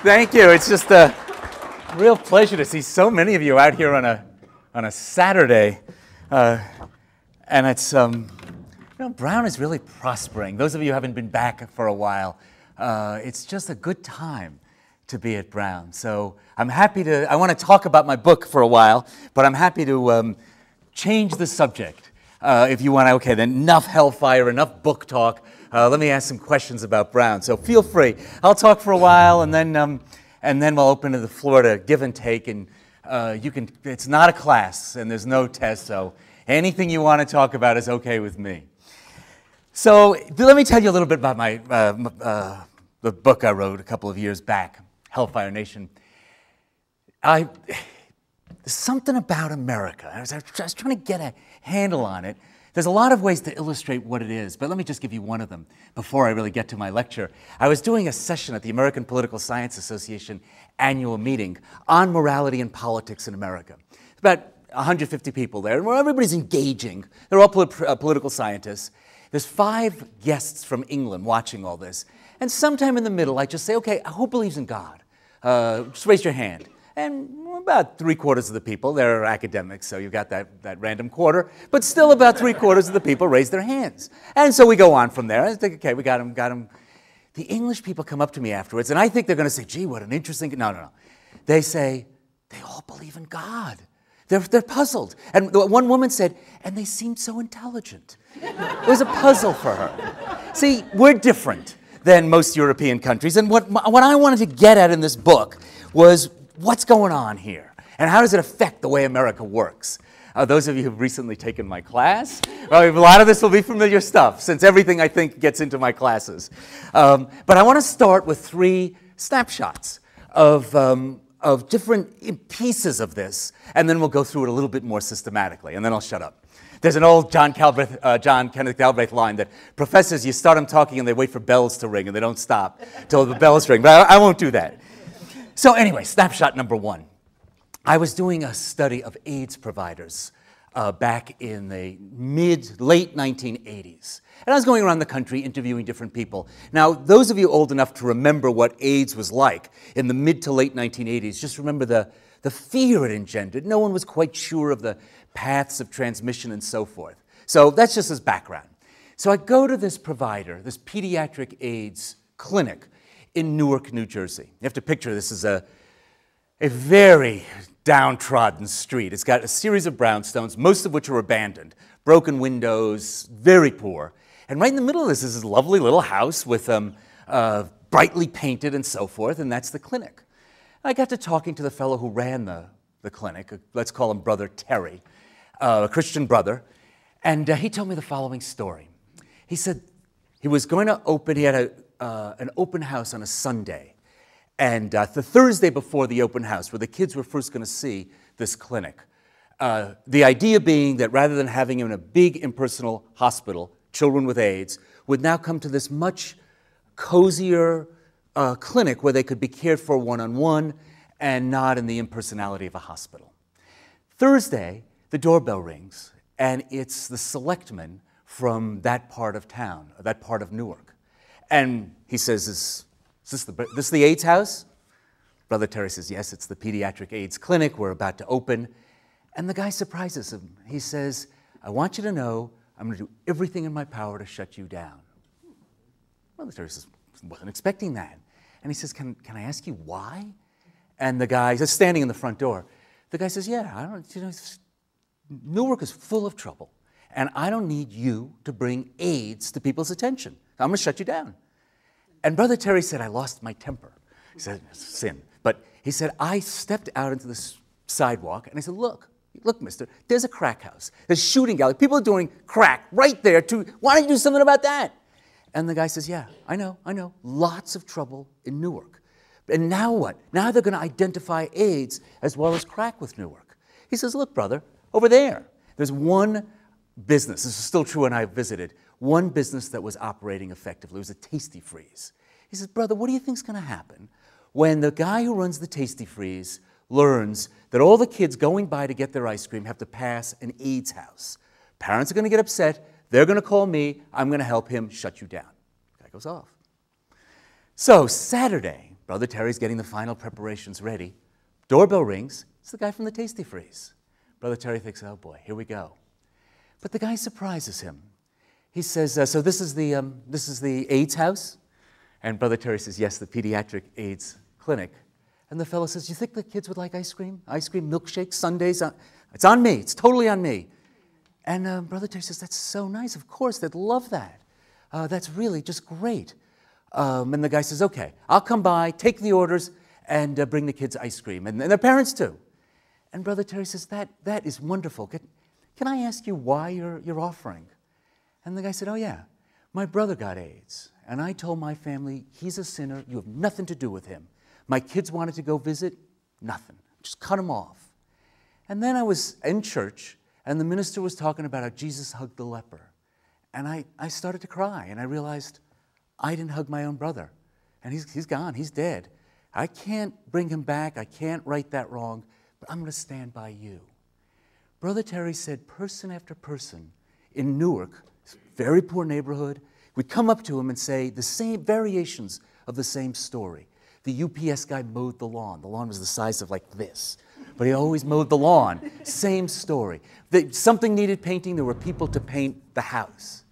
Thank you. It's just a real pleasure to see so many of you out here on a Saturday, and it's Brown is really prospering. Those of you who haven't been back for a while, it's just a good time to be at Brown. So I'm happy to. I want to talk about my book for a while, but I'm happy to change the subject. If you want to, okay, then enough Hellfire, enough book talk. Let me ask some questions about Brown. So feel free. I'll talk for a while, and then we'll open to the floor to give and take. And you can. It's not a class, and there's no test, so anything you want to talk about is okay with me. So let me tell you a little bit about my the book I wrote a couple of years back, Hellfire Nation. There's something about America. I was trying to get a handle on it. There's a lot of ways to illustrate what it is, but let me just give you one of them before I really get to my lecture. I was doing a session at the American Political Science Association annual meeting on morality and politics in America. About 150 people there, and everybody's engaging. They're all political scientists. There's 5 guests from England watching all this, and sometime in the middle, I just say, okay, who believes in God? Just raise your hand. And about 3/4 of the people, they're academics, so you've got that random quarter, but still about 3/4 of the people raise their hands. And so we go on from there. I think, okay, we got him. The English people come up to me afterwards, and I think they're going to say, gee, what an interesting... No. They say, they all believe in God. They're puzzled. And one woman said, and they seemed so intelligent. It was a puzzle for her. See, we're different than most European countries, and what I wanted to get at in this book was what's going on here, and how does it affect the way America works? Those of you who've recently taken my class, well, a lot of this will be familiar stuff, since everything I think gets into my classes. But I want to start with 3 snapshots of different pieces of this, and then we'll go through it a little bit more systematically, and then I'll shut up. There's an old John Kenneth Galbraith line that professors, you start them talking and they wait for bells to ring, and they don't stop till the bells ring, but I won't do that. So anyway, snapshot number 1. I was doing a study of AIDS providers back in the late 1980s. And I was going around the country interviewing different people. Now, those of you old enough to remember what AIDS was like in the mid to late 1980s, just remember the fear it engendered. No one was quite sure of the paths of transmission and so forth. So that's just as background. So I go to this provider, this pediatric AIDS clinic in Newark, New Jersey. You have to picture this as a very downtrodden street. It's got a series of brownstones, most of which are abandoned, broken windows, very poor. And right in the middle of this is this lovely little house with brightly painted and so forth, and that's the clinic. I got to talking to the fellow who ran the clinic, let's call him Brother Terry, a Christian brother, and he told me the following story. He said he was going to open, he had an open house on a Sunday, and the Thursday before the open house, where the kids were first going to see this clinic. The idea being that rather than having him in a big impersonal hospital, children with AIDS would now come to this much cozier clinic where they could be cared for one-on-one and not in the impersonality of a hospital. Thursday, the doorbell rings, and it's the selectman from that part of town, or that part of Newark. And he says, is this the AIDS house? Brother Terry says, yes, it's the Pediatric AIDS Clinic. We're about to open. And the guy surprises him. He says, I want you to know I'm going to do everything in my power to shut you down. Brother Terry says, wasn't expecting that. And he says, can I ask you why? And the guy is standing in the front door. The guy says, yeah, Newark is full of trouble. And I don't need you to bring AIDS to people's attention. I'm going to shut you down. And Brother Terry said, I lost my temper. He said, it's sin. But he said, I stepped out into the sidewalk, and I said, look, mister, there's a crack house. There's shooting gallery. People are doing crack right there. Why don't you do something about that? And the guy says, yeah, I know. Lots of trouble in Newark. And now what? Now they're going to identify AIDS as well as crack with Newark. He says, look, brother, over there's one business, this is still true when I visited, one business that was operating effectively. It was a Tasty Freeze. He says, brother, what do you think's going to happen when the guy who runs the Tasty Freeze learns that all the kids going by to get their ice cream have to pass an AIDS house? Parents are going to get upset. They're going to call me. I'm going to help him shut you down. The guy goes off. So Saturday, Brother Terry's getting the final preparations ready. Doorbell rings. It's the guy from the Tasty Freeze. Brother Terry thinks, oh boy, here we go. But the guy surprises him. He says, so this is the AIDS house? And Brother Terry says, yes, the Pediatric AIDS clinic. And the fellow says, you think the kids would like ice cream? Ice cream, milkshakes, sundaes? It's on me. It's totally on me. And Brother Terry says, that's so nice. Of course, they'd love that. That's really just great. And the guy says, okay, I'll come by, take the orders, and bring the kids ice cream. And their parents too. And Brother Terry says, that is wonderful. Can I ask you why you're offering? And the guy said, oh yeah, my brother got AIDS. And I told my family, he's a sinner. You have nothing to do with him. My kids wanted to go visit. Nothing. Just cut him off. And then I was in church, and the minister was talking about how Jesus hugged the leper. And I started to cry, and I realized I didn't hug my own brother. And he's gone. He's dead. I can't bring him back. I can't right that wrong, but I'm going to stand by you. Brother Terry said person after person in Newark, very poor neighborhood, would come up to him and say the same variations of the same story. The UPS guy mowed the lawn. The lawn was the size of like this, but he always mowed the lawn. Same story. Something needed painting. There were people to paint the house.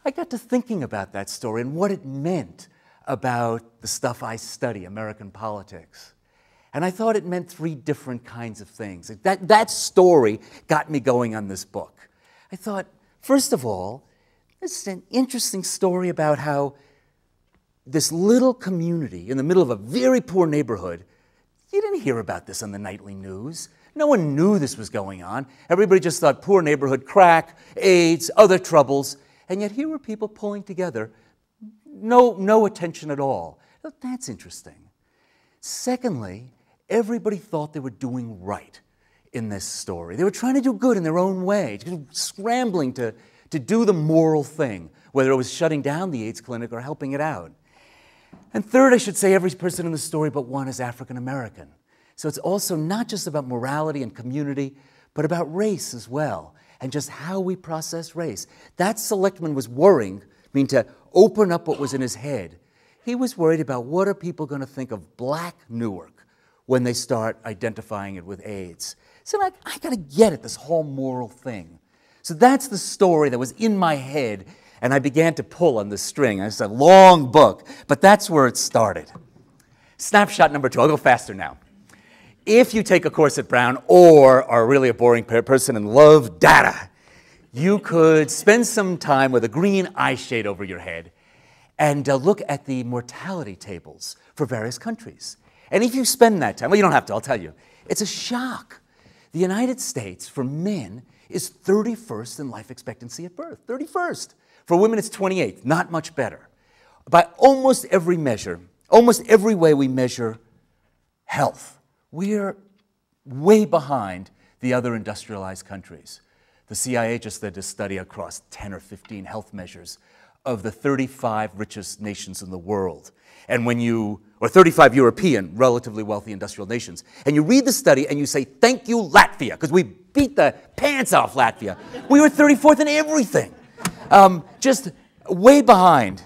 I got to thinking about that story and what it meant about the stuff I study, American politics. And I thought it meant three different kinds of things. That story got me going on this book. I thought, first of all, this is an interesting story about how this little community in the middle of a very poor neighborhood, you didn't hear about this on the nightly news. No one knew this was going on. Everybody just thought poor neighborhood, crack, AIDS, other troubles. And yet here were people pulling together, no attention at all. That's interesting. Secondly, everybody thought they were doing right in this story. They were trying to do good in their own way, scrambling to do the moral thing, whether it was shutting down the AIDS clinic or helping it out. And third, I should say, every person in the story but one is African American. So it's also not just about morality and community, but about race as well, and just how we process race. That selectman was worrying, to open up what was in his head. He was worried about what are people going to think of Black Newark when they start identifying it with AIDS. So I got to get at this whole moral thing. So that's the story that was in my head, and I began to pull on the string. It's a long book, but that's where it started. Snapshot number 2. I'll go faster now. If you take a course at Brown or are really a boring person and love data, you could spend some time with a green eye shade over your head and look at the mortality tables for various countries. And if you spend that time, well, you don't have to, I'll tell you, it's a shock. The United States, for men, is 31st in life expectancy at birth, 31st. For women, it's 28th, not much better. By almost every measure, almost every way we measure health, we're way behind the other industrialized countries. The CIA just did a study across 10 or 15 health measures of the 35 richest nations in the world. And or 35 European, relatively wealthy industrial nations. And you read the study and you say, thank you, Latvia, because we beat the pants off Latvia. We were 34th in everything. Just way behind.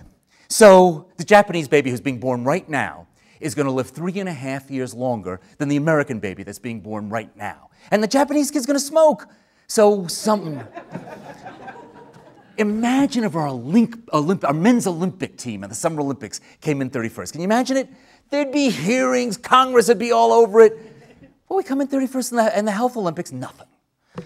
So the Japanese baby who's being born right now is going to live 3.5 years longer than the American baby that's being born right now. And the Japanese kid's going to smoke. So imagine if our men's Olympic team at the Summer Olympics came in 31st. Can you imagine it? There'd be hearings, Congress would be all over it. Well, we come in 31st in the Health Olympics, nothing.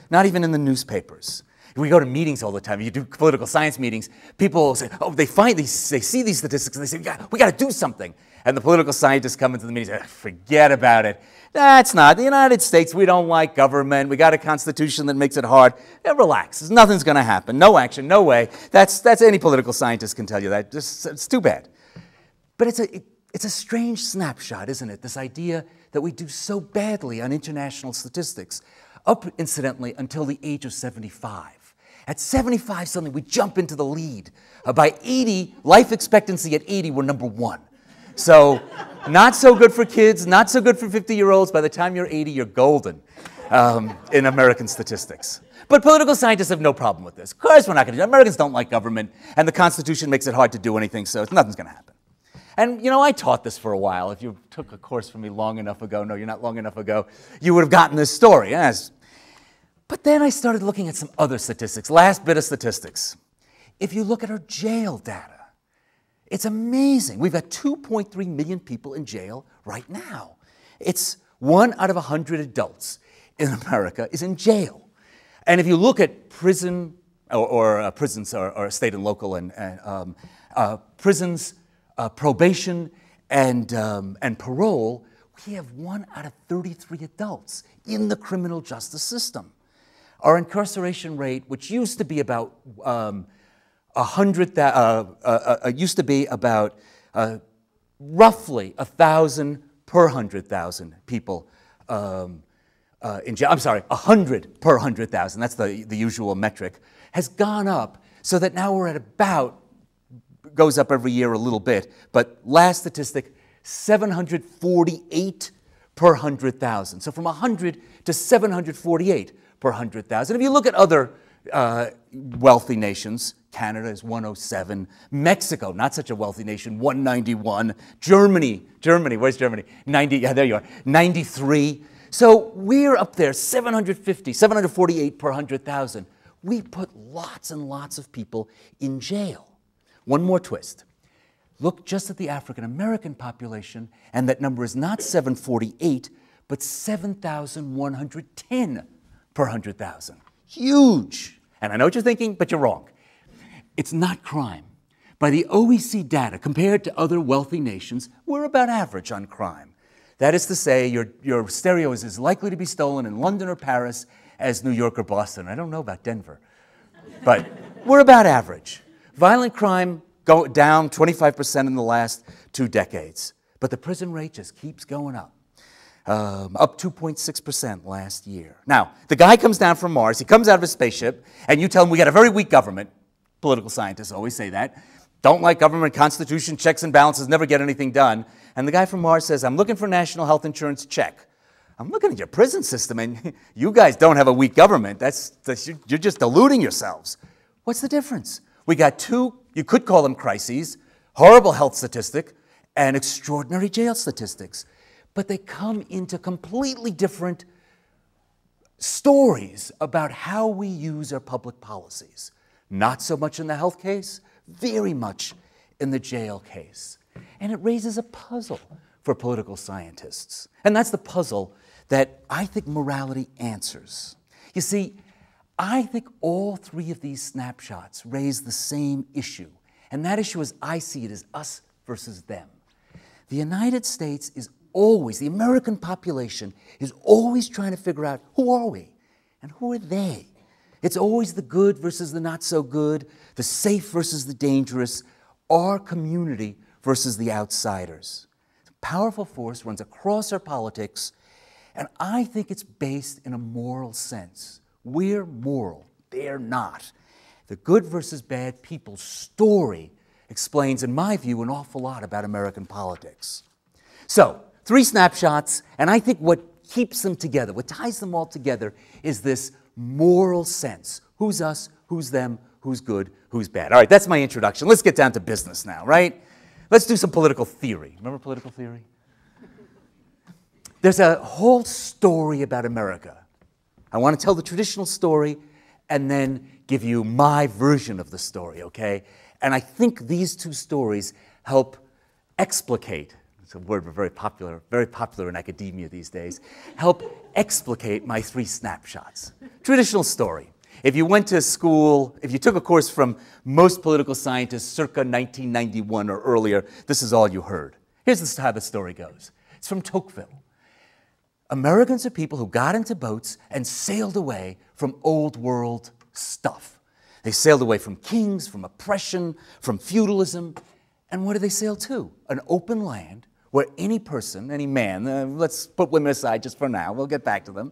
Not even in the newspapers. We go to meetings all the time. You do political science meetings. People say, oh, they see these statistics, and they say, we got to do something. And the political scientists come into the meeting and say, forget about it. That's not. The United States, we don't like government. We got a constitution that makes it hard. Relax. Nothing's going to happen. No action, no way. That's any political scientist can tell you that. It's too bad. But it's a strange snapshot, isn't it? This idea that we do so badly on international statistics, up, incidentally, until the age of 75. At 75, suddenly, we jump into the lead. By 80, life expectancy at 80, we're number 1. So not so good for kids, not so good for 50-year-olds. By the time you're 80, you're golden in American statistics. But political scientists have no problem with this. Of course we're not going to do it. Americans don't like government, and the Constitution makes it hard to do anything, so nothing's going to happen. And, I taught this for a while. If you took a course from me long enough ago, no, you're not long enough ago, you would have gotten this story. Yes. But then I started looking at some other statistics, last bit of statistics. If you look at our jail data, it's amazing. We've got 2.3 million people in jail right now. It's 1 out of 100 adults in America is in jail. And if you look at prison, prisons are state and local, and prisons, probation, and parole, we have 1 out of 33 adults in the criminal justice system. Our incarceration rate, which used to be about roughly 1,000 per 100,000 people in jail. I'm sorry, 100 per 100,000. That's the usual metric. Has gone up so that now we're at about, goes up every year a little bit, but last statistic, 748 per 100,000. So from 100 to 748 per 100,000. If you look at other wealthy nations, Canada is 107. Mexico, not such a wealthy nation, 191. Germany, where's Germany? 90, yeah, there you are, 93. So we're up there, 748 per 100,000. We put lots and lots of people in jail. One more twist. Look just at the African American population, and that number is not 748, but 7,110 per 100,000. Huge. And I know what you're thinking, but you're wrong. It's not crime. By the OECD data, compared to other wealthy nations, we're about average on crime. That is to say, your stereo is as likely to be stolen in London or Paris as New York or Boston. I don't know about Denver, but we're about average. Violent crime go down 25% in the last 2 decades, but the prison rate just keeps going up. Up 2.6% last year. Now, the guy comes down from Mars, he comes out of a spaceship, and you tell him we got a very weak government. Political scientists always say that. Don't like government, constitution, checks and balances, never get anything done. And the guy from Mars says, I'm looking for national health insurance, check. I'm looking at your prison system, and you guys don't have a weak government. You're just deluding yourselves. What's the difference? We got 2, you could call them crises, horrible health statistic, and extraordinary jail statistics. But they come into completely different stories about how we use our public policies. Not so much in the health case, very much in the jail case. And it raises a puzzle for political scientists. And that's the puzzle that I think morality answers. You see, I think all 3 of these snapshots raise the same issue. And that issue, as I see it, is us versus them. The United States is always, the American population is always trying to figure out who are we and who are they. It's always the good versus the not so good, the safe versus the dangerous, our community versus the outsiders. A powerful force runs across our politics, and I think it's based in a moral sense. We're moral, they're not. The good versus bad people story explains, in my view, an awful lot about American politics. So, 3 snapshots, and I think what keeps them together, what ties them all together, is this moral sense. Who's us, who's them, who's good, who's bad. All right, that's my introduction. Let's get down to business now, right? Let's do some political theory. Remember political theory? There's a whole story about America. I want to tell the traditional story and then give you my version of the story, okay? And I think these 2 stories help explicate, it's a word very popular in academia these days, help explicate my 3 snapshots. Traditional story. If you went to school, if you took a course from most political scientists circa 1991 or earlier, this is all you heard. Here's how the story goes. It's from Tocqueville. Americans are people who got into boats and sailed away from old world stuff. They sailed away from kings, from oppression, from feudalism. And what do they sail to? An open land where any person, any man, let's put women aside just for now, we'll get back to them.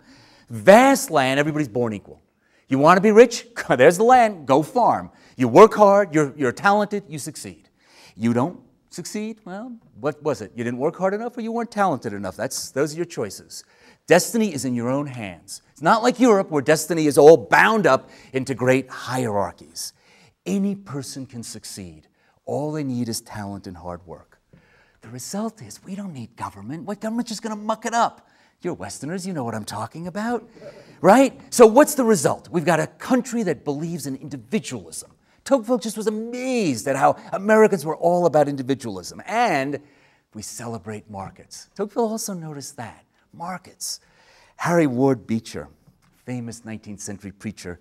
Vast land, everybody's born equal. You want to be rich? There's the land, go farm. You work hard, you're talented, you succeed. You don't succeed? Well, what was it? You didn't work hard enough or you weren't talented enough? Those are your choices. Destiny is in your own hands. It's not like Europe where destiny is all bound up into great hierarchies. Any person can succeed. All they need is talent and hard work. The result is we don't need government. What government's just going to muck it up? You're Westerners, you know what I'm talking about, right? So what's the result? We've got a country that believes in individualism. Tocqueville just was amazed at how Americans were all about individualism, and we celebrate markets. Tocqueville also noticed that, markets. Harry Ward Beecher, famous 19th century preacher,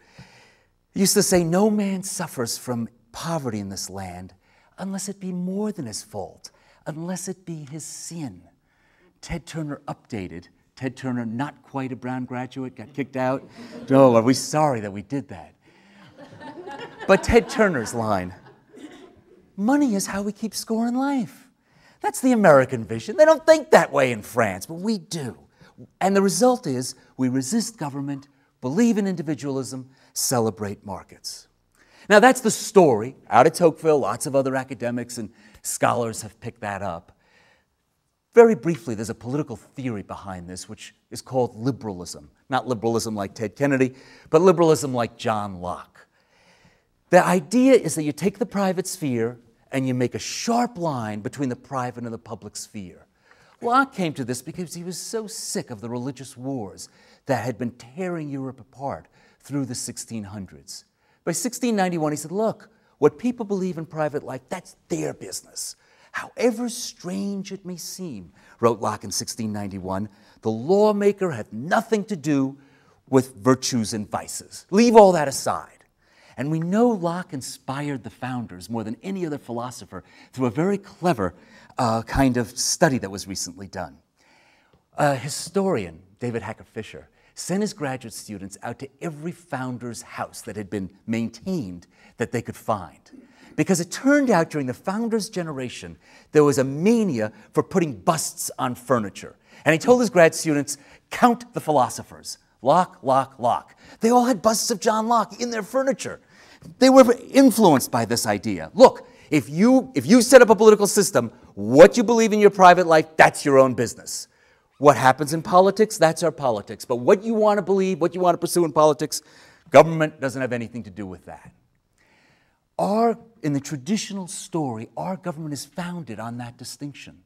used to say, no man suffers from poverty in this land unless it be more than his fault, unless it be his sin. Ted Turner updated. Ted Turner, not quite a Brown graduate, got kicked out. Oh, are we sorry that we did that? But Ted Turner's line, money is how we keep score in life. That's the American vision. They don't think that way in France, but we do. And the result is we resist government, believe in individualism, celebrate markets. Now that's the story out of Tocqueville. Lots of other academics and scholars have picked that up. Very briefly, there's a political theory behind this, which is called liberalism. Not liberalism like Ted Kennedy, but liberalism like John Locke. The idea is that you take the private sphere and you make a sharp line between the private and the public sphere. Locke came to this because he was so sick of the religious wars that had been tearing Europe apart through the 1600s. By 1691, he said, look, what people believe in private life, that's their business. However strange it may seem, wrote Locke in 1691, the lawmaker had nothing to do with virtues and vices. Leave all that aside. And we know Locke inspired the founders more than any other philosopher through a very clever kind of study that was recently done. A historian, David Hacker Fisher, sent his graduate students out to every founder's house that had been maintained that they could find. Because it turned out during the founders' generation, there was a mania for putting busts on furniture. And he told his grad students, count the philosophers. Locke, Locke, Locke. They all had busts of John Locke in their furniture. They were influenced by this idea. Look, if you set up a political system, what you believe in your private life, that's your own business. What happens in politics, that's our politics. But what you want to believe, what you want to pursue in politics, government doesn't have anything to do with that. In the traditional story, our government is founded on that distinction.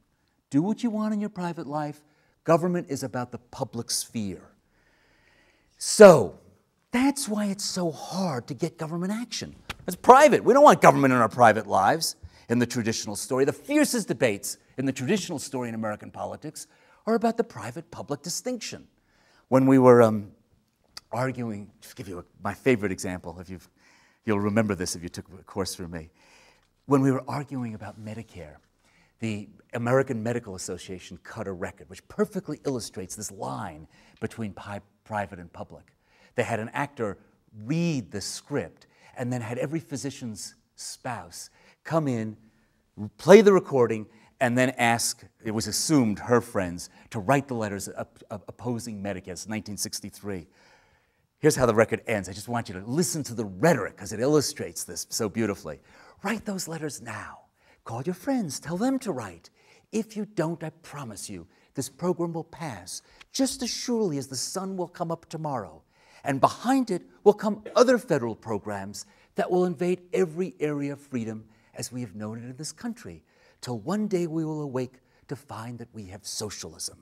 Do what you want in your private life. Government is about the public sphere. So, that's why it's so hard to get government action. It's private. We don't want government in our private lives in the traditional story. The fiercest debates in the traditional story in American politics are about the private-public distinction. When we were arguing, just give you my favorite example, you'll remember this if you took a course from me. When we were arguing about Medicare, the American Medical Association cut a record which perfectly illustrates this line between private and public. They had an actor read the script and then had every physician's spouse come in, play the recording, and then ask, it was assumed, her friends to write the letters opposing Medicare. It's 1963. Here's how the record ends. I just want you to listen to the rhetoric because it illustrates this so beautifully. Write those letters now. Call your friends. Tell them to write. If you don't, I promise you, this program will pass just as surely as the sun will come up tomorrow. And behind it will come other federal programs that will invade every area of freedom as we have known it in this country, till one day we will awake to find that we have socialism.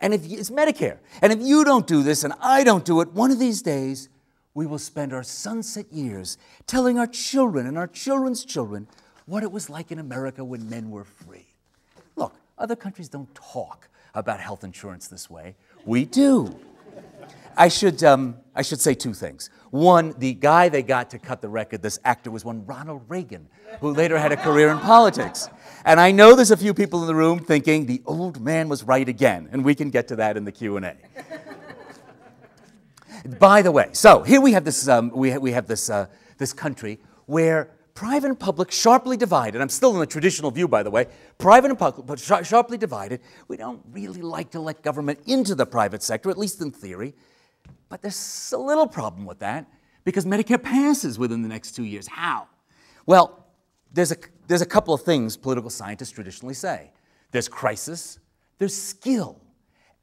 And it's Medicare. And if you don't do this and I don't do it, one of these days we will spend our sunset years telling our children and our children's children what it was like in America when men were free. Look, other countries don't talk about health insurance this way. We do. I should say two things. One, the guy they got to cut the record, this actor, was one Ronald Reagan, who later had a career in politics. And I know there's a few people in the room thinking the old man was right again, and we can get to that in the Q&A. By the way, so here we have this this country where private and public sharply divided. I'm still in the traditional view, by the way. Private and public, but sharply divided. We don't really like to let government into the private sector, at least in theory. But there's a little problem with that because Medicare passes within the next 2 years. How? Well, there's a couple of things political scientists traditionally say. There's crisis, there's skill,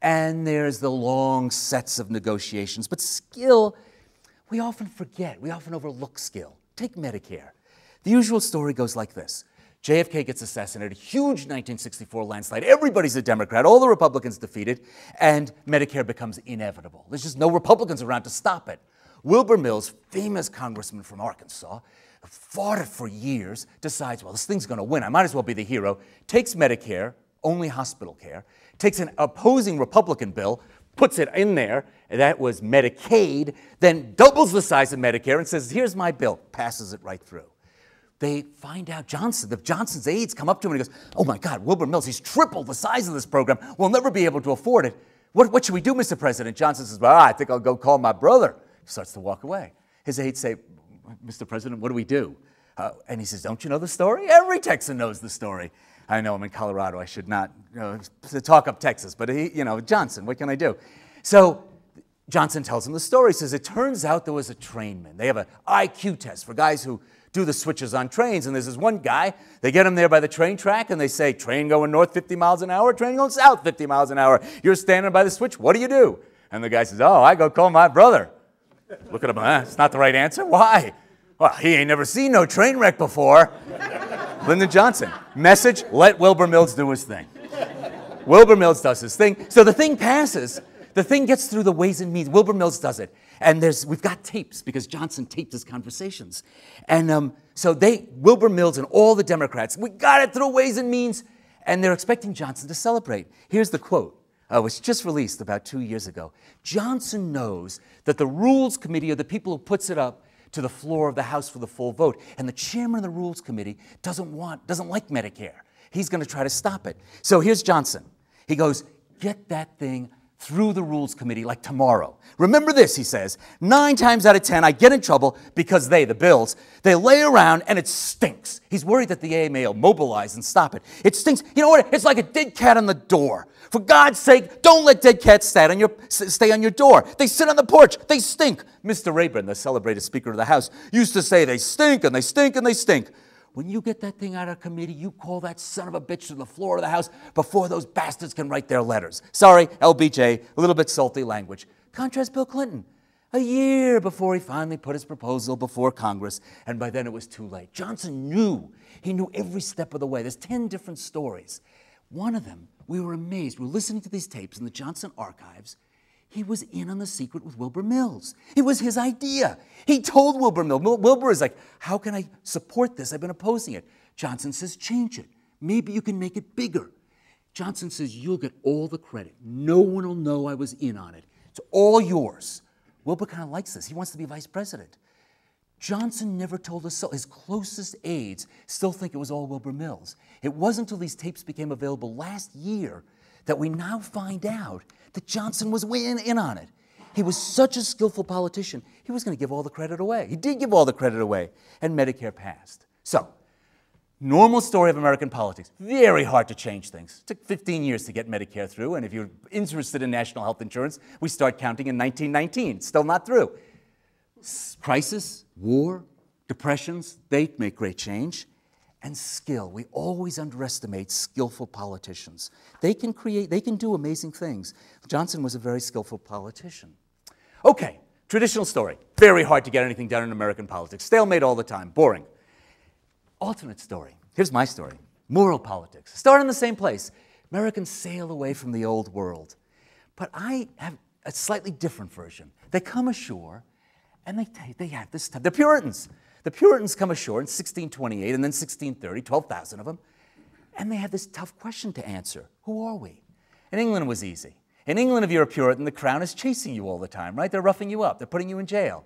and there's the long sets of negotiations. But skill, we often forget. We often overlook skill. Take Medicare. The usual story goes like this. JFK gets assassinated, huge 1964 landslide. Everybody's a Democrat, all the Republicans defeated, and Medicare becomes inevitable. There's just no Republicans around to stop it. Wilbur Mills, famous congressman from Arkansas, fought it for years, decides, well, this thing's going to win. I might as well be the hero. Takes Medicare, only hospital care, takes an opposing Republican bill, puts it in there, and that was Medicaid, then doubles the size of Medicare and says, here's my bill, passes it right through. They find out Johnson's aides come up to him and he goes, oh my God, Wilbur Mills, he's tripled the size of this program. We'll never be able to afford it. What should we do, Mr. President? Johnson says, well, I think I'll go call my brother. He starts to walk away. His aides say, Mr. President, what do we do? And he says, don't you know the story? Every Texan knows the story. I know I'm in Colorado. I should not talk up Texas, but Johnson, what can I do? So Johnson tells him the story. He says, it turns out there was a trainman. They have an IQ test for guys who do the switches on trains. And there's this one guy, they get him there by the train track and they say, train going north 50 miles an hour, train going south 50 miles an hour. You're standing by the switch, what do? And the guy says, oh, I go call my brother. Look at him, it's not the right answer. Why? Well, he ain't never seen no train wreck before. Lyndon Johnson. Message, let Wilbur Mills do his thing. Wilbur Mills does his thing. So the thing passes. The thing gets through the Ways and Means. Wilbur Mills does it. And we've got tapes because Johnson taped his conversations. And so Wilbur Mills and all the Democrats, we got it through Ways and Means. And they're expecting Johnson to celebrate. Here's the quote. Was just released about 2 years ago. Johnson knows that the Rules Committee are the people who puts it up to the floor of the House for the full vote. And the chairman of the Rules Committee doesn't like Medicare. He's going to try to stop it. So here's Johnson. He goes, get that thing through the Rules Committee like tomorrow. Remember this, he says, 9 times out of 10 I get in trouble because the bills, they lay around and it stinks. He's worried that the AA may mobilize and stop it. It stinks. You know what? It's like a dead cat on the door. For God's sake, don't let dead cats stay on your door. They sit on the porch. They stink. Mr. Rayburn, the celebrated Speaker of the House, used to say they stink and they stink and they stink. When you get that thing out of committee, you call that son of a bitch to the floor of the House before those bastards can write their letters. Sorry, LBJ, a little bit salty language. Contrast Bill Clinton. A year before he finally put his proposal before Congress, and by then it was too late. Johnson knew. He knew every step of the way. There's 10 different stories. One of them, we were amazed. We were listening to these tapes in the Johnson archives. He was in on the secret with Wilbur Mills. It was his idea. He told Wilbur Mills. Wilbur is like, how can I support this? I've been opposing it. Johnson says, change it. Maybe you can make it bigger. Johnson says, you'll get all the credit. No one will know I was in on it. It's all yours. Wilbur kind of likes this. He wants to be vice president. Johnson never told us so. His closest aides still think it was all Wilbur Mills. It wasn't until these tapes became available last year that we now find out that Johnson was way in on it. He was such a skillful politician, he was going to give all the credit away. He did give all the credit away, and Medicare passed. So, normal story of American politics. Very hard to change things. It took 15 years to get Medicare through, and if you're interested in national health insurance, we start counting in 1919. It's still not through. Crisis, war, depressions, they make great change. And skill. We always underestimate skillful politicians. They can do amazing things. Johnson was a very skillful politician. Okay, traditional story. Very hard to get anything done in American politics. Stalemate all the time, boring. Alternate story. Here's my story. Moral politics. Start in the same place. Americans sail away from the old world. But I have a slightly different version. They come ashore, and they have this time. They're Puritans. The Puritans come ashore in 1628 and then 1630, 12,000 of them, and they have this tough question to answer. Who are we? In England, it was easy. In England, if you're a Puritan, the crown is chasing you all the time, right? They're roughing you up. They're putting you in jail.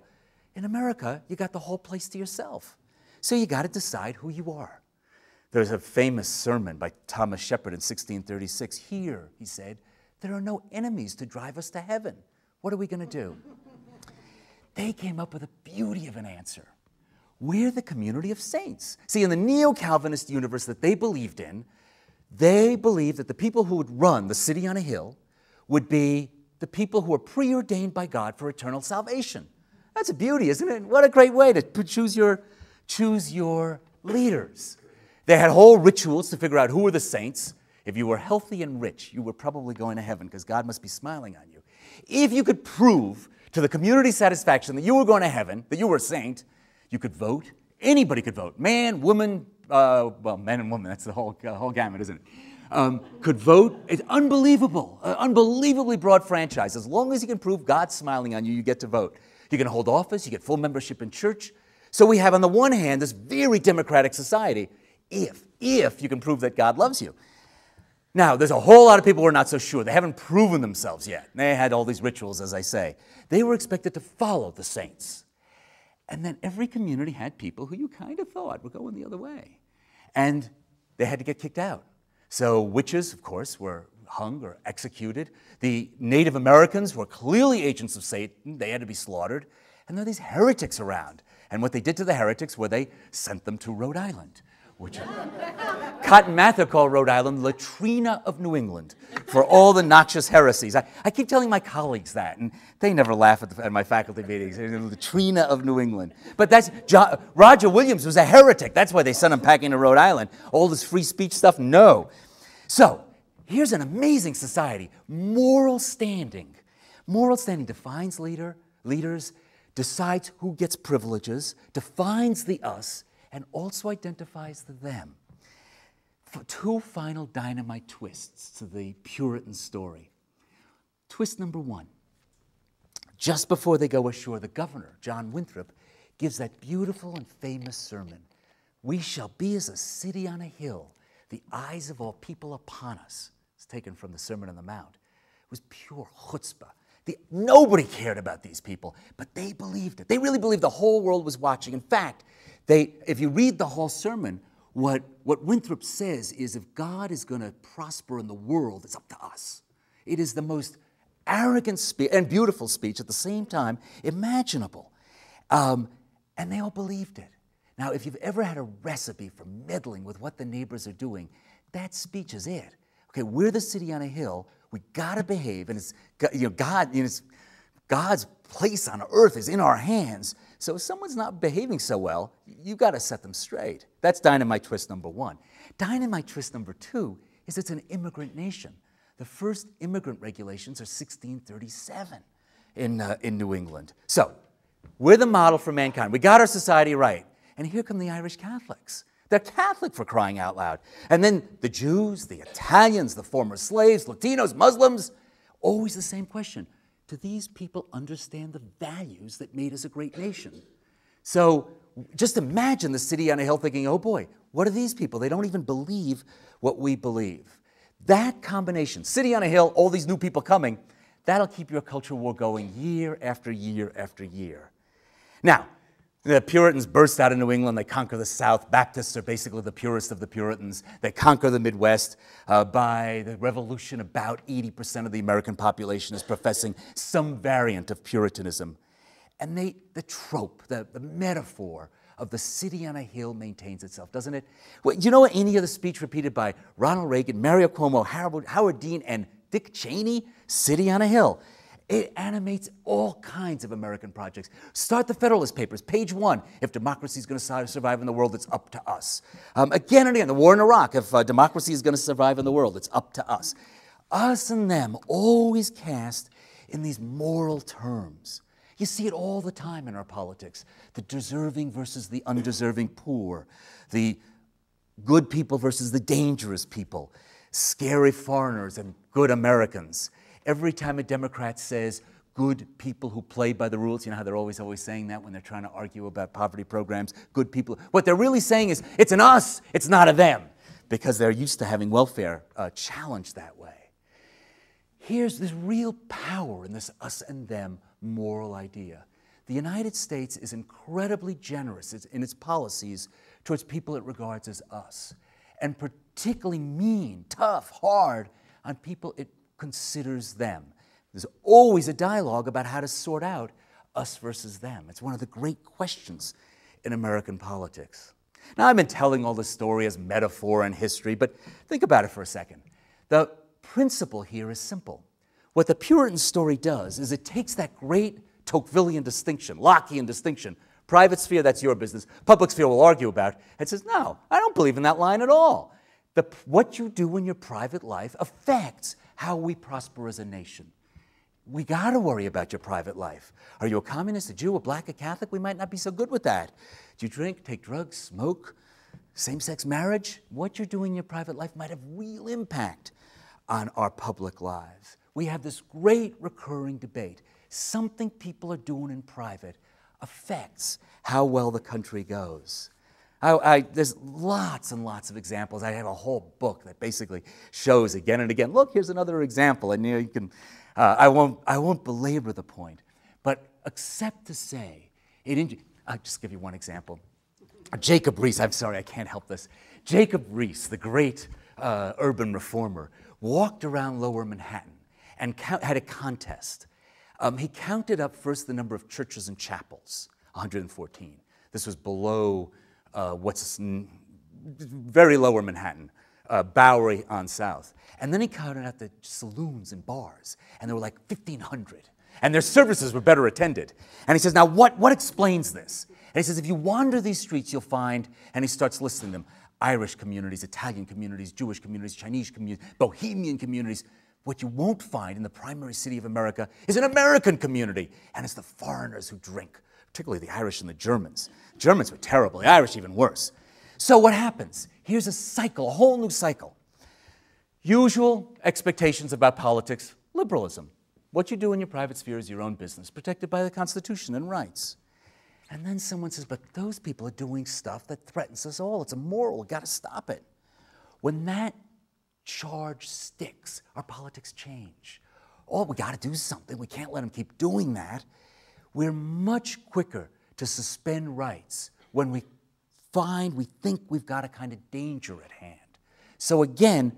In America, you got the whole place to yourself. So you got to decide who you are. There's a famous sermon by Thomas Shepard in 1636. Here, he said, there are no enemies to drive us to heaven. What are we going to do? They came up with a beauty of an answer. We're the community of saints. See, in the neo-Calvinist universe that they believed in, they believed that the people who would run the city on a hill would be the people who are preordained by God for eternal salvation. That's a beauty, isn't it? What a great way to choose your leaders. They had whole rituals to figure out who were the saints. If you were healthy and rich, you were probably going to heaven because God must be smiling on you. If you could prove to the community's satisfaction that you were going to heaven, that you were a saint, you could vote. Anybody could vote. Man, woman, well, men and women, that's the whole gamut, isn't it? Could vote. It's unbelievable, unbelievably broad franchise. As long as you can prove God's smiling on you, you get to vote. You can hold office, you get full membership in church. So we have, on the one hand, this very democratic society, if you can prove that God loves you. Now, there's a whole lot of people who are not so sure. They haven't proven themselves yet. They had all these rituals, as I say. They were expected to follow the saints. And then every community had people who you kind of thought were going the other way. And they had to get kicked out. So witches, of course, were hung or executed. The Native Americans were clearly agents of Satan. They had to be slaughtered. And there are these heretics around. And what they did to the heretics was they sent them to Rhode Island, which Cotton Mather called Rhode Island the latrina of New England for all the noxious heresies. I keep telling my colleagues that, and they never laugh at my faculty meetings. The latrina of New England. But that's Roger Williams was a heretic. That's why they sent him packing to Rhode Island. All this free speech stuff, no. So here's an amazing society. Moral standing. Moral standing defines leaders, decides who gets privileges, defines the us, and also identifies the them. Two final dynamite twists to the Puritan story. Twist number one. Just before they go ashore, the governor, John Winthrop, gives that beautiful and famous sermon. We shall be as a city on a hill, the eyes of all people upon us. It's taken from the Sermon on the Mount. It was pure chutzpah. Nobody cared about these people, but they believed it. They really believed the whole world was watching. In fact, if you read the whole sermon, what Winthrop says is if God is going to prosper in the world, it's up to us. It is the most arrogant speech and beautiful speech at the same time imaginable. And they all believed it. Now, if you've ever had a recipe for meddling with what the neighbors are doing, that speech is it. Okay, we're the city on a hill. We got to behave, and it's God's place on earth is in our hands. So if someone's not behaving so well, you've got to set them straight. That's dynamite twist number one. Dynamite twist number two is it's an immigrant nation. The first immigrant regulations are 1637 in New England. So we're the model for mankind. We got our society right. And here come the Irish Catholics. They're Catholic, for crying out loud. And then the Jews, the Italians, the former slaves, Latinos, Muslims, always the same question. Do these people understand the values that made us a great nation? So just imagine the city on a hill thinking, oh boy, what are these people? They don't even believe what we believe. That combination, city on a hill, all these new people coming, that'll keep your culture war going year after year after year. Now, the Puritans burst out of New England. They conquer the South. Baptists are basically the purest of the Puritans. They conquer the Midwest. By the Revolution, about 80% of the American population is professing some variant of Puritanism. And the trope, the metaphor of the city on a hill maintains itself, doesn't it? Well, you know any other speech repeated by Ronald Reagan, Mario Cuomo, Howard Dean, and Dick Cheney? City on a hill. It animates all kinds of American projects. Start the Federalist Papers, page 1. If democracy is going to survive in the world, it's up to us. Again and again, the war in Iraq. If democracy is going to survive in the world, it's up to us. Us and them, always cast in these moral terms. You see it all the time in our politics. The deserving versus the undeserving poor. The good people versus the dangerous people. Scary foreigners and good Americans. Every time a Democrat says good people who play by the rules, you know how they're always saying that when they're trying to argue about poverty programs, good people. What they're really saying is it's an us, it's not a them, because they're used to having welfare challenged that way. There's real power in this us and them moral idea. The United States is incredibly generous in its policies towards people it regards as us, and particularly mean, tough, hard on people it considers them. There's always a dialogue about how to sort out us versus them. It's one of the great questions in American politics. Now, I've been telling all this story as metaphor and history, but think about it for a second. The principle here is simple. What the Puritan story does is it takes that great Tocquevillian distinction, Lockean distinction, private sphere, that's your business, public sphere we'll argue about, and says, no, I don't believe in that line at all. What you do in your private life affects how we prosper as a nation. We got to worry about your private life. Are you a communist, a Jew, a black, a Catholic? We might not be so good with that. Do you drink, take drugs, smoke? Same-sex marriage, what you're doing in your private life might have real impact on our public lives. We have this great recurring debate. Something people are doing in private affects how well the country goes. There's lots and lots of examples. I have a whole book that basically shows again and again, look, here's another example. And you can, I won't belabor the point, but except to say, I'll just give you one example. Jacob Riis, I'm sorry, I can't help this. Jacob Riis, the great urban reformer, walked around Lower Manhattan and had a contest. He counted up first the number of churches and chapels, 114. This was below very Lower Manhattan, Bowery on South. And then he counted out the saloons and bars, and there were like 1,500. And their services were better attended. And he says, now what explains this? And he says, if you wander these streets, you'll find, and he starts listing them, Irish communities, Italian communities, Jewish communities, Chinese communities, Bohemian communities. What you won't find in the primary city of America is an American community, and it's the foreigners who drink, particularly the Irish and the Germans. Germans were terrible, the Irish even worse. So what happens? Here's a cycle, a whole new cycle. Usual expectations about politics, liberalism. What you do in your private sphere is your own business, protected by the Constitution and rights. And then someone says, but those people are doing stuff that threatens us all. It's immoral, we've got to stop it. When that charge sticks, our politics change. Oh, we got to do something. We can't let them keep doing that. We're much quicker to suspend rights when we think we've got a kind of danger at hand. So again,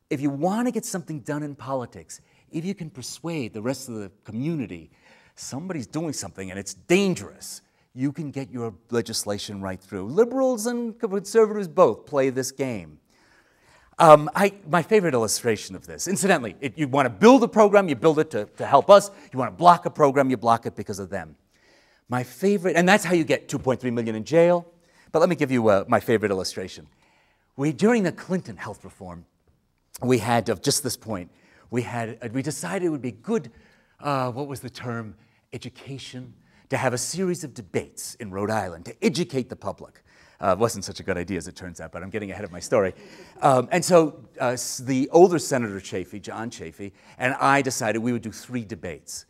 if you want to get something done in politics, if you can persuade the rest of the community somebody's doing something and it's dangerous, you can get your legislation right through. Liberals and conservatives both play this game. My favorite illustration of this, incidentally, you want to build a program, you build it to help us. You want to block a program, you block it because of them. My favorite, and that's how you get 2.3 million in jail. But let me give you my favorite illustration. During the Clinton health reform, we had, of just this point, we decided it would be good, what was the term, education, to have a series of debates in Rhode Island to educate the public. It wasn't such a good idea as it turns out, but I'm getting ahead of my story. And so the older Senator Chafee, John Chafee, and I decided we would do 3 debates.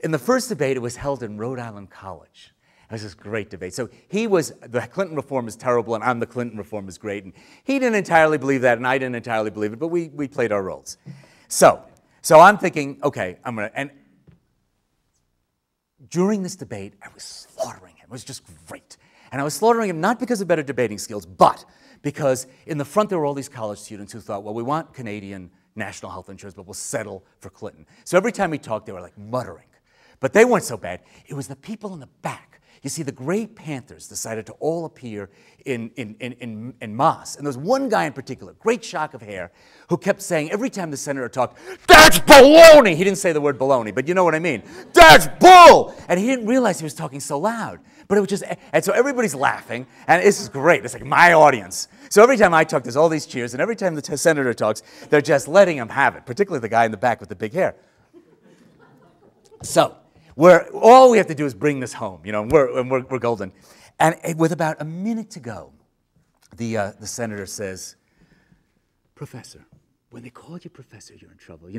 In the first debate, it was held in Rhode Island College. It was this great debate. So the Clinton reform is terrible, and I'm the Clinton reform is great. And he didn't entirely believe that, and I didn't entirely believe it, but we played our roles. So I'm thinking, okay, and during this debate, I was slaughtering him. It was just great. And I was slaughtering him not because of better debating skills, but because in the front there were all these college students who thought, well, we want Canadian national health insurance, but we'll settle for Clinton. So every time he talked, they were like muttering. But they weren't so bad. It was the people in the back. You see, the Grey Panthers decided to all appear in mass. And there was one guy in particular, great shock of hair, who kept saying every time the senator talked, "That's baloney!" He didn't say the word baloney, but you know what I mean. "That's bull!" And he didn't realize he was talking so loud. But it was just, and so everybody's laughing, and this is great. It's like my audience. So every time I talk, there's all these cheers, and every time the senator talks, they're just letting him have it, particularly the guy in the back with the big hair. So all we have to do is bring this home, and we're golden. And with about a minute to go, the senator says, "Professor, when they call you professor, you're in trouble.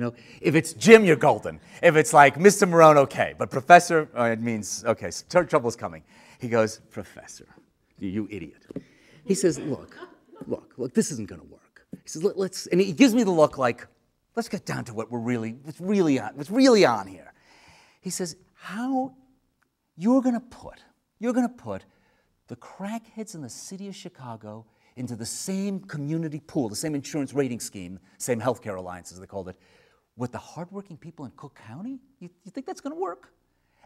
If it's Jim, you're golden. If it's like Mr. Morone, okay. But professor, it means, okay, so trouble's coming." He goes, "Professor, you idiot." He says, look, this isn't going to work. He says, and he gives me the look like, let's get down to what's really on here. He says, how you're going to put the crackheads in the city of Chicago into the same community pool, the same insurance rating scheme, same healthcare alliance as they called it, with the hardworking people in Cook County? You think that's going to work?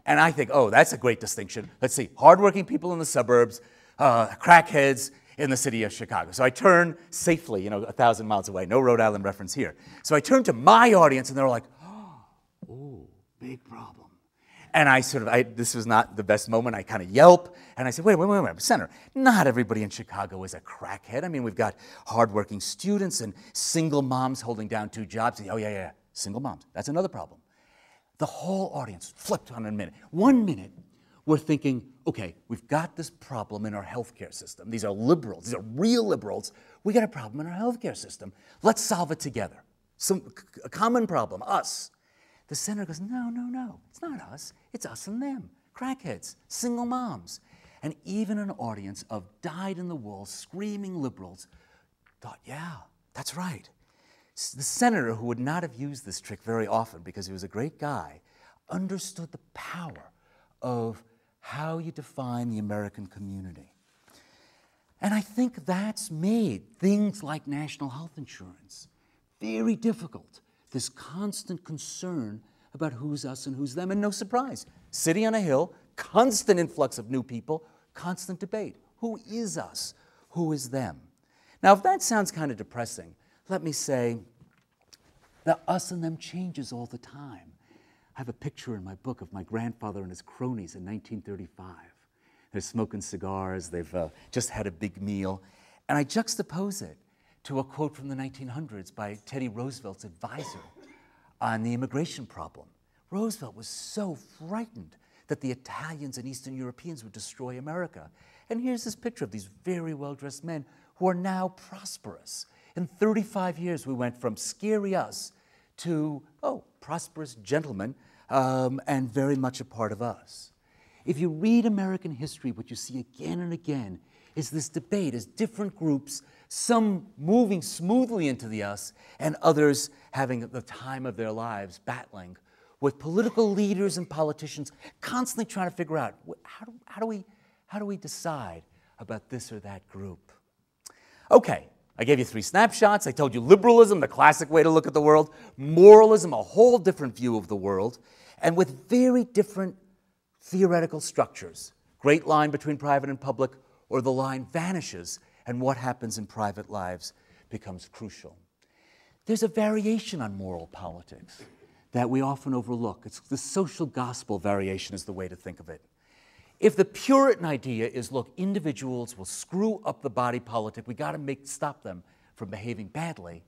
And I think, oh, that's a great distinction. Let's see, hardworking people in the suburbs, crackheads in the city of Chicago. So I turn safely, 1,000 miles away, no Rhode Island reference here. So I turn to my audience, and they're like, oh, big problem. And this was not the best moment. I kind of yelp, and I said, wait, Senator, not everybody in Chicago is a crackhead. I mean, we've got hardworking students and single moms holding down 2 jobs. Oh, yeah, single moms. That's another problem. The whole audience flipped on a minute. 1 minute, were thinking, okay, we've got this problem in our healthcare system. These are liberals. These are real liberals. We got a problem in our healthcare system. Let's solve it together. A common problem, us. The senator goes, no, no, no. It's not us. It's us and them. Crackheads, single moms. And even an audience of dyed-in-the-wool, screaming liberals thought, yeah, that's right. The senator, who would not have used this trick very often because he was a great guy, understood the power of how you define the American community. And I think that's made things like national health insurance very difficult. This constant concern about who's us and who's them, and no surprise. City on a hill, constant influx of new people, constant debate. Who is us? Who is them? Now, if that sounds kind of depressing, let me say that us and them changes all the time. I have a picture in my book of my grandfather and his cronies in 1935. They're smoking cigars, they've just had a big meal, and I juxtapose it to a quote from the 1900s by Teddy Roosevelt's advisor on the immigration problem. Roosevelt was so frightened that the Italians and Eastern Europeans would destroy America. And here's this picture of these very well-dressed men who are now prosperous. In 35 years, we went from scary us to, oh, prosperous gentlemen, and very much a part of us. If you read American history, what you see again and again is this debate as different groups, some moving smoothly into the us, and others having the time of their lives battling with political leaders and politicians constantly trying to figure out, how do we decide about this or that group? Okay. I gave you 3 snapshots. I told you liberalism, the classic way to look at the world, moralism, a whole different view of the world, and with very different theoretical structures. Great line between private and public, or the line vanishes, and what happens in private lives becomes crucial. There's a variation on moral politics that we often overlook. It's the social gospel variation is the way to think of it. If the Puritan idea is, look, individuals will screw up the body politic, we got to stop them from behaving badly,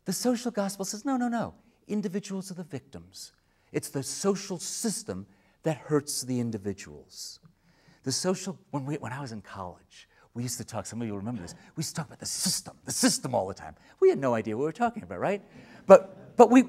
the social gospel says, no, no, no. Individuals are the victims. It's the social system that hurts the individuals. When I was in college, we used to talk, some of you remember this, we used to talk about the system all the time. We had no idea what we were talking about, right? But we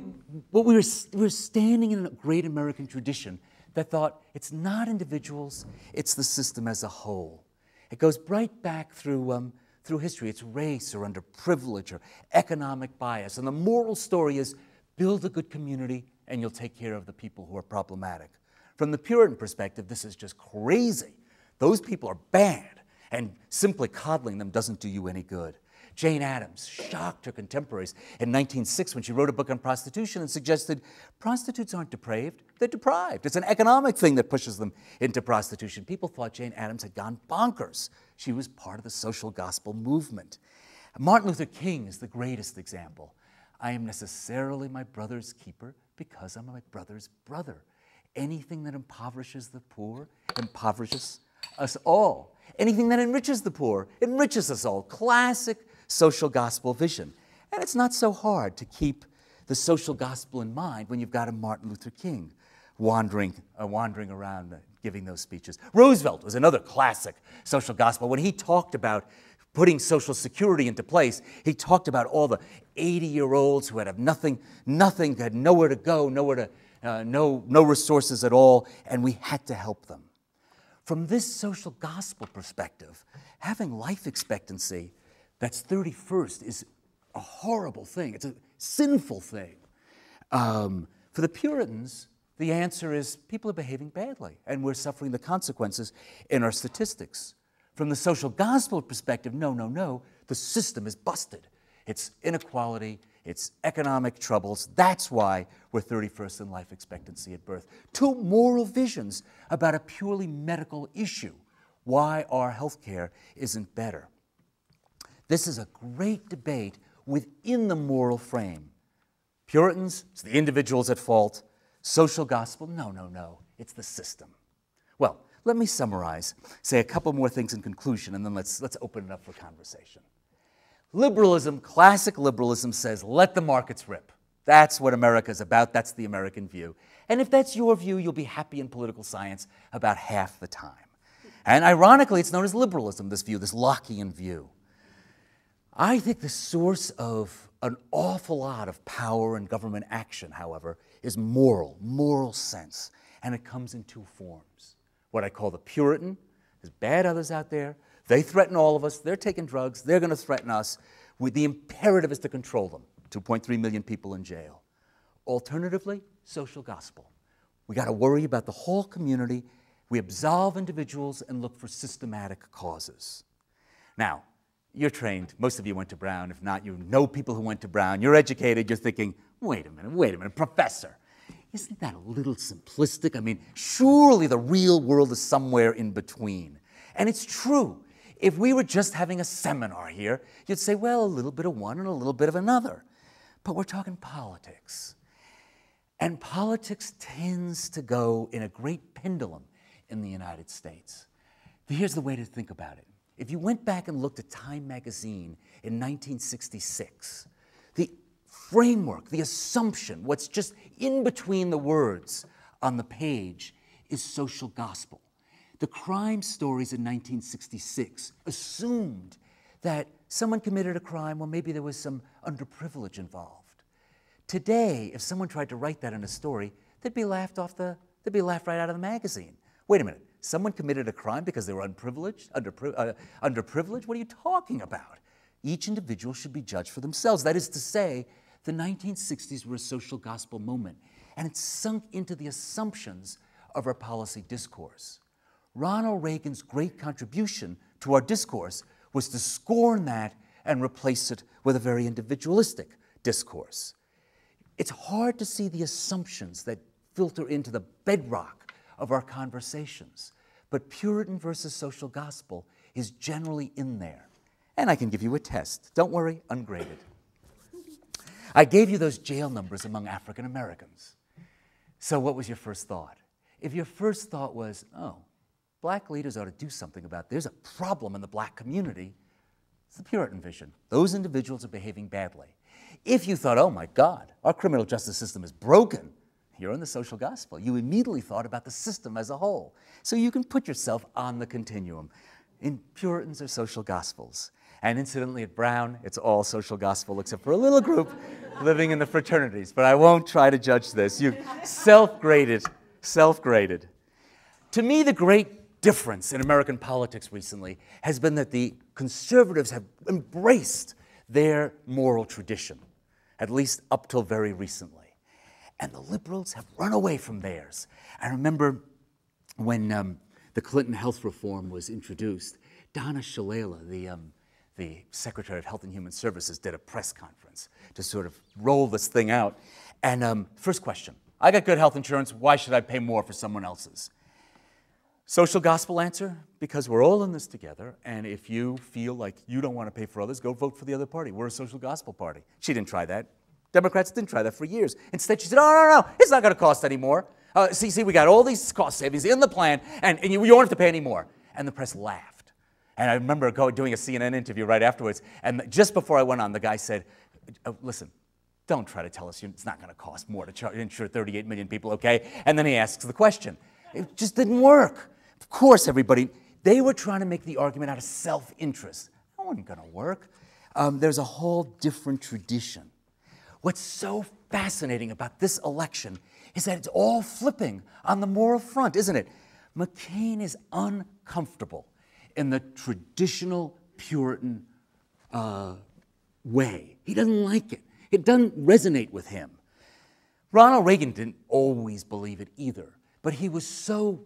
were standing in a great American tradition that thought it's not individuals, it's the system as a whole. It goes right back through history. It's race or underprivilege or economic bias. And the moral story is build a good community and you'll take care of the people who are problematic. From the Puritan perspective, this is just crazy. Those people are bad, and simply coddling them doesn't do you any good. Jane Addams shocked her contemporaries in 1906 when she wrote a book on prostitution and suggested prostitutes aren't depraved, they're deprived. It's an economic thing that pushes them into prostitution. People thought Jane Addams had gone bonkers. She was part of the social gospel movement. Martin Luther King is the greatest example. I am necessarily my brother's keeper because I'm my brother's brother. Anything that impoverishes the poor impoverishes us all. Anything that enriches the poor enriches us all. Classic social gospel vision. And it's not so hard to keep the social gospel in mind when you've got a Martin Luther King wandering around giving those speeches. Roosevelt was another classic social gospel. When he talked about putting Social Security into place, he talked about all the 80-year-olds who had nothing, had nowhere to go, no resources at all, and we had to help them. From this social gospel perspective, having life expectancy that's 31st is a horrible thing. It's a sinful thing. For the Puritans, the answer is people are behaving badly, and we're suffering the consequences in our statistics. From the social gospel perspective, no, the system is busted. It's inequality, it's economic troubles. That's why we're 31st in life expectancy at birth. 2 moral visions about a purely medical issue, why our health care isn't better. This is a great debate within the moral frame. Puritans, it's the individuals at fault. Social gospel, no, it's the system. Well, let me summarize, say a couple more things in conclusion, and then let's open it up for conversation. Liberalism, classic liberalism, says let the markets rip. That's what America's about. That's the American view. And if that's your view, you'll be happy in political science about half the time. And ironically, it's known as liberalism, this view, this Lockean view. I think the source of an awful lot of power and government action, however, is moral sense. And it comes in two forms. What I call the Puritan. There's bad others out there. They threaten all of us. They're taking drugs. They're going to threaten us. The imperative is to control them. 2.3 million people in jail. Alternatively, social gospel. We got to worry about the whole community. We absolve individuals and look for systematic causes. Now, you're trained. Most of you went to Brown. If not, you know people who went to Brown. You're educated. You're thinking, wait a minute, professor. Isn't that a little simplistic? I mean, surely the real world is somewhere in between. And it's true. If we were just having a seminar here, you'd say, well, a little bit of one and a little bit of another. But we're talking politics. And politics tends to go in a great pendulum in the United States. Here's the way to think about it. If you went back and looked at Time magazine in 1966, the framework, the assumption, what's just in between the words on the page is social gospel. The crime stories in 1966 assumed that someone committed a crime, well, maybe there was some underprivilege involved. Today, if someone tried to write that in a story, they'd be laughed right out of the magazine. Wait a minute, someone committed a crime because they were underprivileged? Underprivileged? What are you talking about? Each individual should be judged for themselves. That is to say, the 1960s were a social gospel moment, and it sunk into the assumptions of our policy discourse. Ronald Reagan's great contribution to our discourse was to scorn that and replace it with a very individualistic discourse. It's hard to see the assumptions that filter into the bedrock of our conversations, but Puritan versus social gospel is generally in there. And I can give you a test. Don't worry, ungraded. I gave you those jail numbers among African Americans. So what was your first thought? If your first thought was, oh, black leaders ought to do something about it, there's a problem in the black community, it's the Puritan vision. Those individuals are behaving badly. If you thought, oh my God, our criminal justice system is broken, you're in the social gospel. You immediately thought about the system as a whole. So you can put yourself on the continuum. In Puritans or social gospels. And incidentally, at Brown, it's all social gospel except for a little group living in the fraternities. But I won't try to judge this. You self-graded. To me, the great difference in American politics recently has been that the conservatives have embraced their moral tradition, at least up till very recently. And the liberals have run away from theirs. I remember when the Clinton health reform was introduced, Donna Shalala, the Secretary of Health and Human Services, did a press conference to sort of roll this thing out. And first question, I got good health insurance, why should I pay more for someone else's? Social gospel answer, because we're all in this together, and if you feel like you don't want to pay for others, go vote for the other party. We're a social gospel party. She didn't try that. Democrats didn't try that for years. Instead, she said, no, it's not going to cost any more. See, we got all these cost savings in the plan, and you don't have to pay any more. And the press laughed. And I remember doing a CNN interview right afterwards, and just before I went on, the guy said, listen, don't try to tell us it's not going to cost more to insure 38 million people, okay? And then he asks the question. It just didn't work. Of course, they were trying to make the argument out of self-interest. That wasn't going to work. There's a whole different tradition. What's so fascinating about this election is that it's all flipping on the moral front, isn't it? McCain is uncomfortable in the traditional Puritan way. He doesn't like it. It doesn't resonate with him. Ronald Reagan didn't always believe it either, but he was so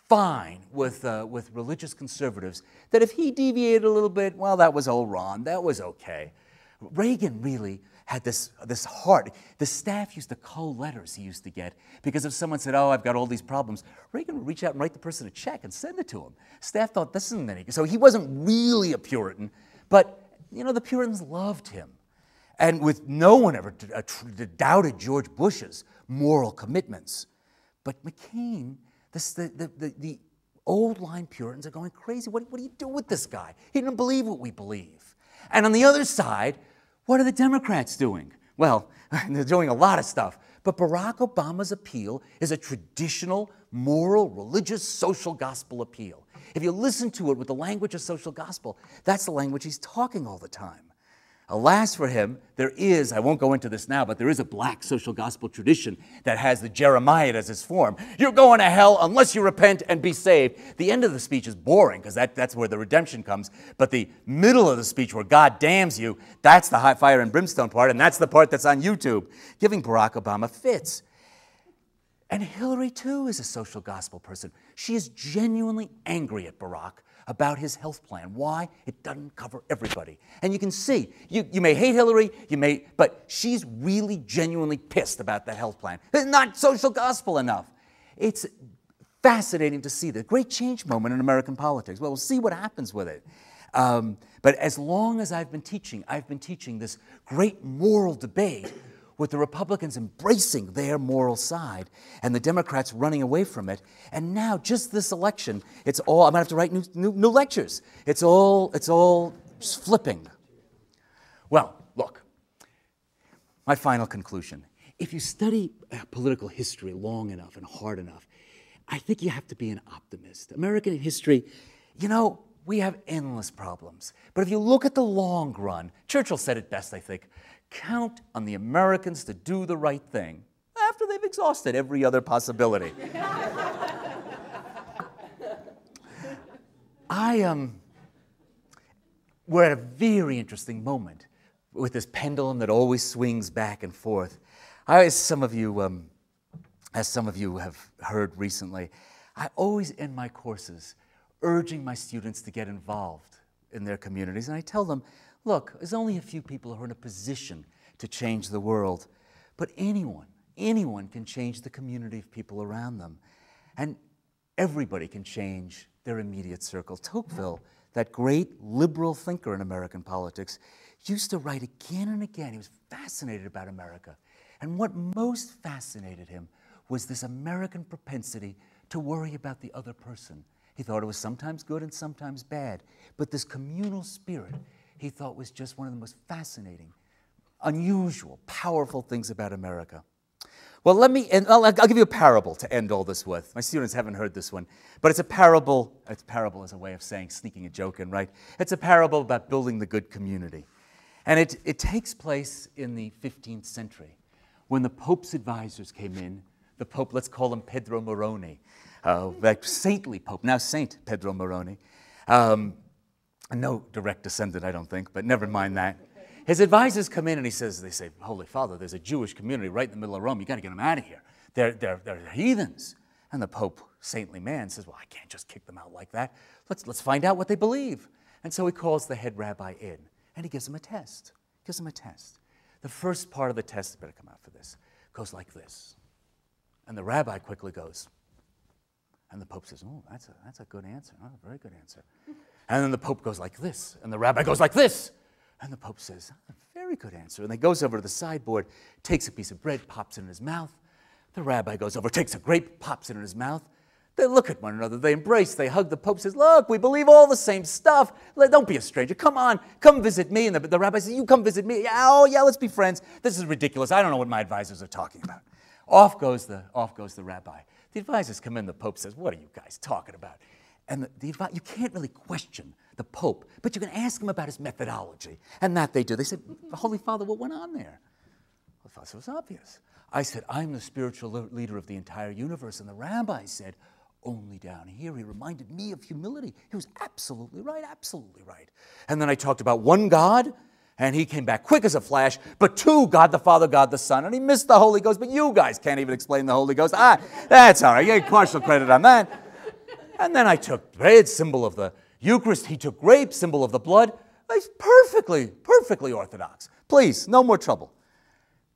fine with religious conservatives that if he deviated a little bit, well, that was old Ron, that was okay. Reagan really had this heart. The staff used to cull letters he used to get because if someone said, oh, I've got all these problems, Reagan would reach out and write the person a check and send it to him. Staff thought, this isn't any good. So he wasn't really a Puritan, but, the Puritans loved him. And with no one ever doubted George Bush's moral commitments. But McCain, the old-line Puritans are going crazy. What do you do with this guy? He didn't believe what we believe. And on the other side, what are the Democrats doing? Well, they're doing a lot of stuff, But Barack Obama's appeal is a traditional, moral, religious, social gospel appeal. If you listen to it with the language of social gospel, that's the language he's talking all the time. Alas for him, there is, I won't go into this now, but there is a black social gospel tradition that has the Jeremiah as its form. You're going to hell unless you repent and be saved. The end of the speech is boring because that's where the redemption comes. But the middle of the speech where God damns you, that's the hot fire and brimstone part, and that's the part that's on YouTube. Giving Barack Obama fits. And Hillary, too, is a social gospel person. She is genuinely angry at Barack about his health plan. Why? It doesn't cover everybody. And you can see, you may hate Hillary, but she's really genuinely pissed about that health plan. It's not social gospel enough. It's fascinating to see the great change moment in American politics. Well, we'll see what happens with it. But as long as I've been teaching this great moral debate with the Republicans embracing their moral side and the Democrats running away from it. And now, just this election, it's all, I'm going to have to write new lectures. It's all just flipping. Well, look, my final conclusion. If you study political history long enough and hard enough, I think you have to be an optimist. American history, we have endless problems. But if you look at the long run, Churchill said it best, I think, count on the Americans to do the right thing after they've exhausted every other possibility. We're at a very interesting moment with this pendulum that always swings back and forth. As some of you have heard recently, I always end my courses urging my students to get involved in their communities. And I tell them, look, there's only a few people who are in a position to change the world, but anyone can change the community of people around them. And everybody can change their immediate circle. Tocqueville, that great liberal thinker in American politics, used to write again and again. He was fascinated about America. And what most fascinated him was this American propensity to worry about the other person. He thought it was sometimes good and sometimes bad, but this communal spirit he thought was just one of the most fascinating, unusual, powerful things about America. Well, I'll give you a parable to end all this with. My students haven't heard this one, but it's a parable. It's parable as a way of saying, sneaking a joke in, right? It's a parable about building the good community. And it takes place in the 15th century when the Pope's advisors came in. The Pope, let's call him Pedro Morone, that saintly Pope, now Saint Pedro Morone. No direct descendant, I don't think, but never mind that. His advisors come in and they say, Holy Father, there's a Jewish community right in the middle of Rome. You got to get them out of here. They're heathens. And the Pope, saintly man, says, well, I can't just kick them out like that. Let's find out what they believe. And so he calls the head rabbi in, and he gives him a test. The first part of the test, better come out for this, goes like this. And the rabbi quickly goes. And the Pope says, oh, that's a good answer. Oh, a very good answer. And then the Pope goes like this, and the rabbi goes like this. And the Pope says, a very good answer. And he goes over to the sideboard, takes a piece of bread, pops it in his mouth. The rabbi goes over, takes a grape, pops it in his mouth. They look at one another, they embrace, they hug. The Pope says, look, we believe all the same stuff. Don't be a stranger. Come on, come visit me. And the rabbi says, you come visit me. Oh, yeah, let's be friends. This is ridiculous. I don't know what my advisors are talking about. Off goes the rabbi. The advisors come in, the Pope says, what are you guys talking about? And you can't really question the Pope, but you can ask him about his methodology. And that they do. They said, Holy Father, what went on there? The Father said, it was obvious. I said, I'm the spiritual leader of the entire universe. And the rabbi said, only down here. He reminded me of humility. He was absolutely right, absolutely right. And then I talked about one God, and he came back quick as a flash, but two, God the Father, God the Son. And he missed the Holy Ghost, but you guys can't even explain the Holy Ghost. That's all right. You get partial credit on that. And then I took bread, symbol of the Eucharist. He took grape, symbol of the blood. It's perfectly orthodox. Please, no more trouble.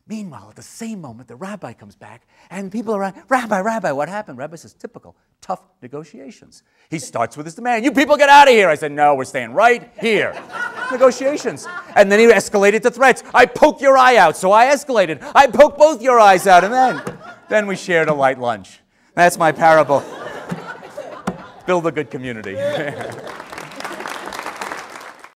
Meanwhile, at the same moment, the rabbi comes back, and people are around, Rabbi, what happened? Rabbi says, typical, tough negotiations. He starts with his demand. You people get out of here. I said, no, we're staying right here. Negotiations. And then he escalated to threats. I poke your eye out, so I escalated. I poke both your eyes out, and then we shared a light lunch. That's my parable. Build a good community.